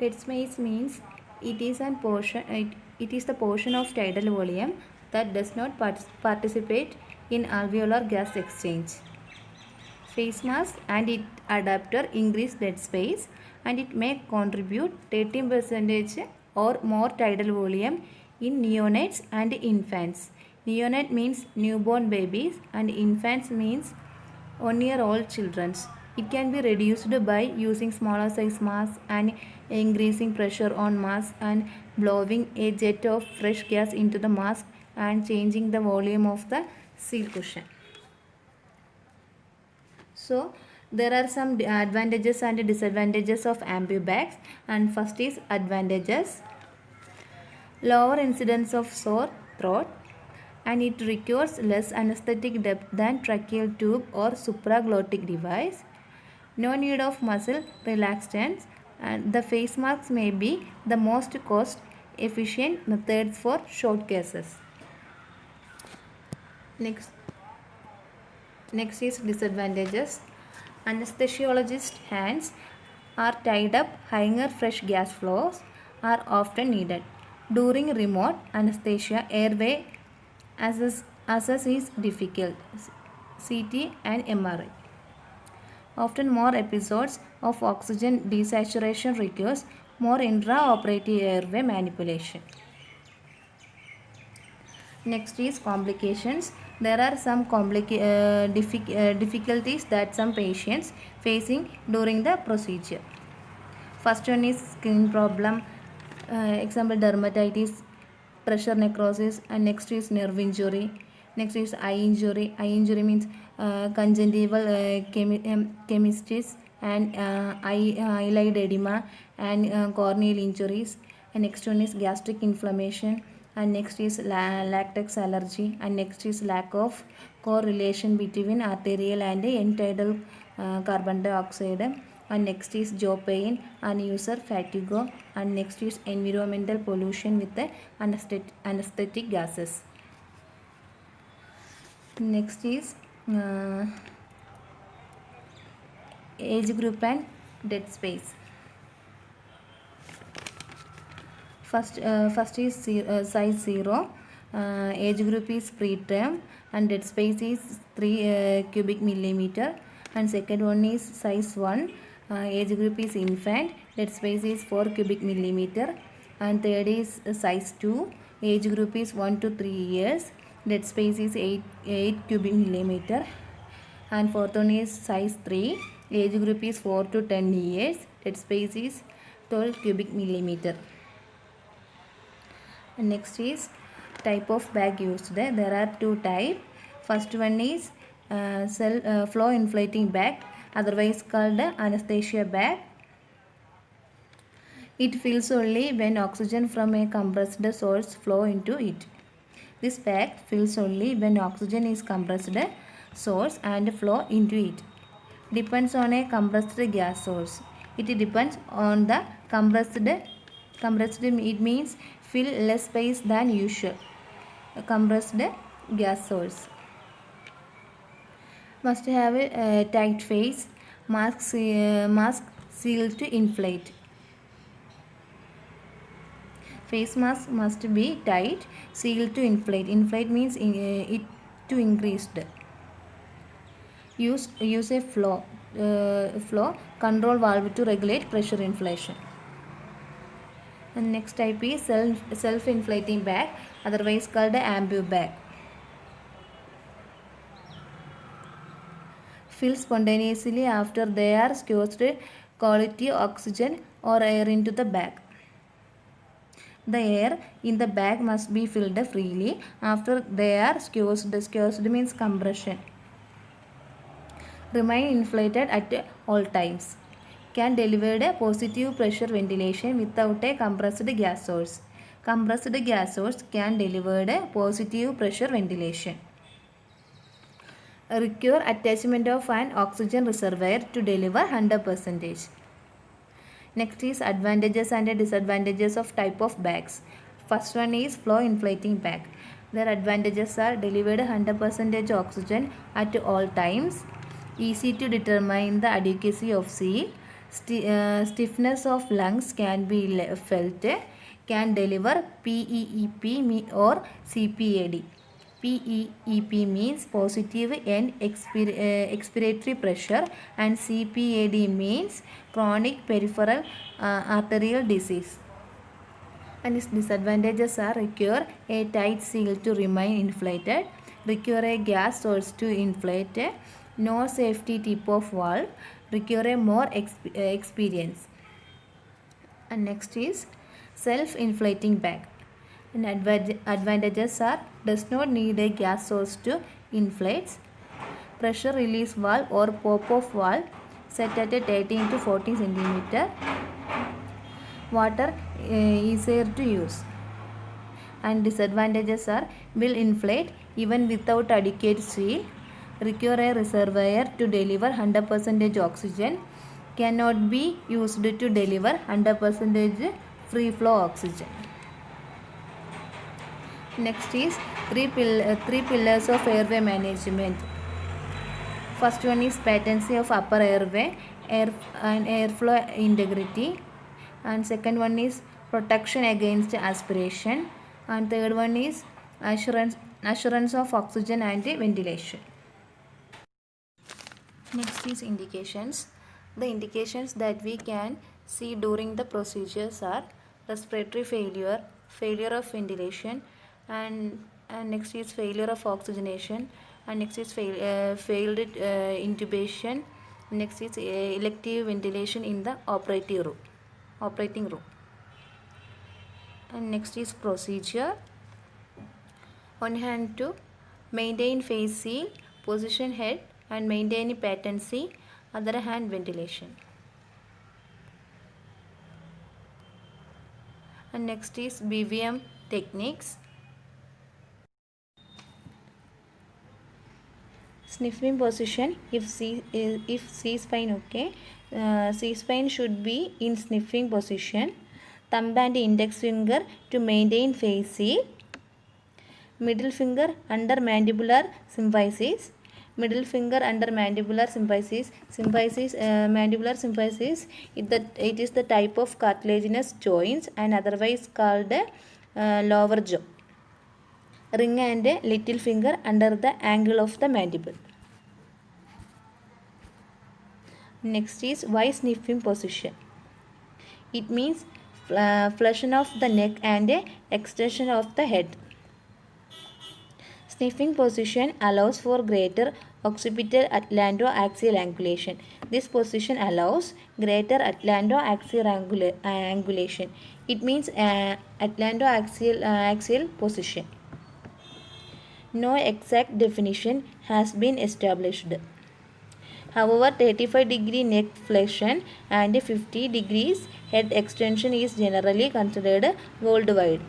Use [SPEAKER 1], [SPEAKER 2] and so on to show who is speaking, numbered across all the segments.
[SPEAKER 1] Dead space means it is the portion of tidal volume that does not participate in alveolar gas exchange. Face mask and its adapter increase dead space and it may contribute 13% or more tidal volume in neonates and infants. Neonate means newborn babies and infants means 1-year-old children. It can be reduced by using smaller size masks and increasing pressure on mask and blowing a jet of fresh gas into the mask and changing the volume of the seal cushion. So there are some advantages and disadvantages of ambu-bags, and first is advantages. Lower incidence of sore throat and it requires less anesthetic depth than tracheal tube or supraglottic device. No need of muscle relaxants, and the face masks may be the most cost efficient method for short cases. Next is disadvantages. Anesthesiologist hands are tied up, higher fresh gas flows are often needed. During remote anesthesia, airway access is difficult. CT and MRI. Often more episodes of oxygen desaturation requires more intraoperative airway manipulation. Next is complications. There are some difficulties that some patients facing during the procedure. First one is skin problem, example dermatitis, pressure necrosis, and next is nerve injury. Next is eye injury. Eye injury means conjunctival chemistis and eyelid edema and corneal injuries. And next one is gastric inflammation, and next is latex allergy, and next is lack of correlation between arterial and end-tidal carbon dioxide, and next is jaw pain and user fatigue, and next is environmental pollution with the anesthetic gases. Next is age group and dead space. First is size 0, age group is preterm, and dead space is 3 cubic millimeter, and second one is size 1, age group is infant, dead space is 4 cubic millimeter, and third is size 2, age group is 1 to 3 years, dead space is 8 cubic millimeter, and fourth one is size 3, age group is 4 to 10 years, dead space is 12 cubic millimeter. Next is type of bag used. There are two types. First one is flow inflating bag, otherwise called anesthesia bag. It fills only when oxygen from a compressed source flow into it. This bag fills only when oxygen is compressed source and flow into it. Depends on a compressed gas source. It depends on the compressed. It means fill less space than usual. Compressed gas source. Must have a tight face. Mask sealed to inflate. Face mask must be tight, sealed to inflate. Inflate means it to increased. Use a flow control valve to regulate pressure inflation. And next type is self-inflating bag, otherwise called ambu bag. Fill spontaneously after they are squeezed quality oxygen or air into the bag. The air in the bag must be filled freely after they are squeezed. Squeezed means compression. Remain inflated at all times. Can deliver a positive pressure ventilation without a compressed gas source. Compressed gas source can deliver a positive pressure ventilation. Require attachment of an oxygen reservoir to deliver 100%. Next is advantages and disadvantages of type of bags. First one is flow inflating bag. Their advantages are delivered 100% oxygen at all times, easy to determine the adequacy of seal, Stiffness of lungs can be felt, can deliver PEEP or CPAD. PEEP means positive end expiratory pressure, and CPAD means chronic peripheral arterial disease. And its disadvantages are: require a tight seal to remain inflated, require a gas source to inflate, no safety tip of valve, require a more experience. And next is self-inflating bag. And advantages are: does not need a gas source to inflate, pressure release valve or pop-off valve set at a 13 to 14 centimeter, water easier to use. And disadvantages are: will inflate even without adequate seal, require a reservoir to deliver 100% oxygen, cannot be used to deliver 100% free flow oxygen. Next is three pillars of airway management. First one is patency of upper airway and airflow integrity, and second one is protection against aspiration, and third one is assurance of oxygen and ventilation. Next is indications. The indications that we can see during the procedures are respiratory failure, failure of ventilation, and next is failure of oxygenation, and next is failed intubation, next is elective ventilation in the operating room. And next is procedure. On hand to maintain face seal, position head and maintain patency, other hand ventilation. And next is BVM techniques. Sniffing position, if C spine okay, C spine should be in sniffing position. Thumb and index finger to maintain face seal. Middle finger under mandibular symphysis. Middle finger under mandibular symphysis. Mandibular symphysis, it is the type of cartilaginous joints and otherwise called lower jaw. Ring and little finger under the angle of the mandible. Next is Y sniffing position. It means flexion of the neck and extension of the head. Sniffing position allows for greater occipital atlantoaxial angulation. This position allows greater atlantoaxial angulation. It means atlantoaxial position. No exact definition has been established. However, 35-degree neck flexion and 50 degrees head extension is generally considered worldwide.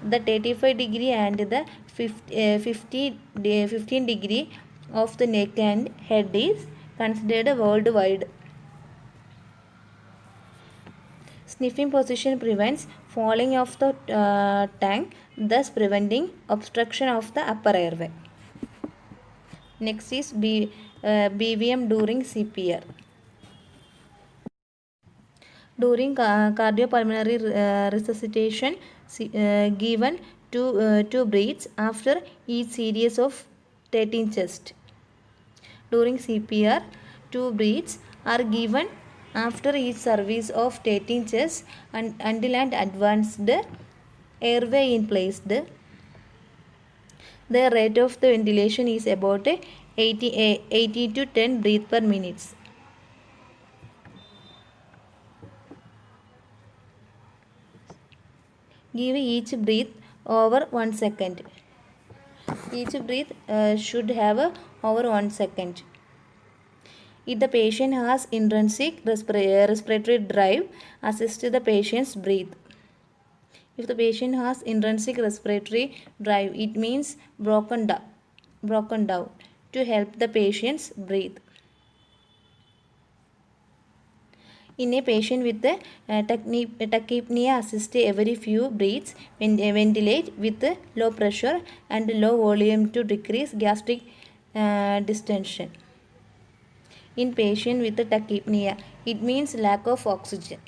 [SPEAKER 1] The 35-degree and the 15 degree of the neck and head is considered worldwide. Sniffing position prevents falling of the tongue, thus preventing obstruction of the upper airway. Next is BVM during CPR. During cardiopulmonary resuscitation, given two breaths after each series of 13 chest. During CPR, 2 breaths are given after each service of 13 chest and until an advanced airway is placed. The rate of the ventilation is about 80 to 10 breaths per minute. Give each breath over 1 second. Each breath should have over 1 second. If the patient has intrinsic respiratory drive, assist the patient's breath. If the patient has intrinsic respiratory drive, it means broken down to help the patient's breathe. In a patient with tachypnea, assist every few breaths, ventilate with low pressure and low volume to decrease gastric distension. In patient with tachypnea, It means lack of oxygen.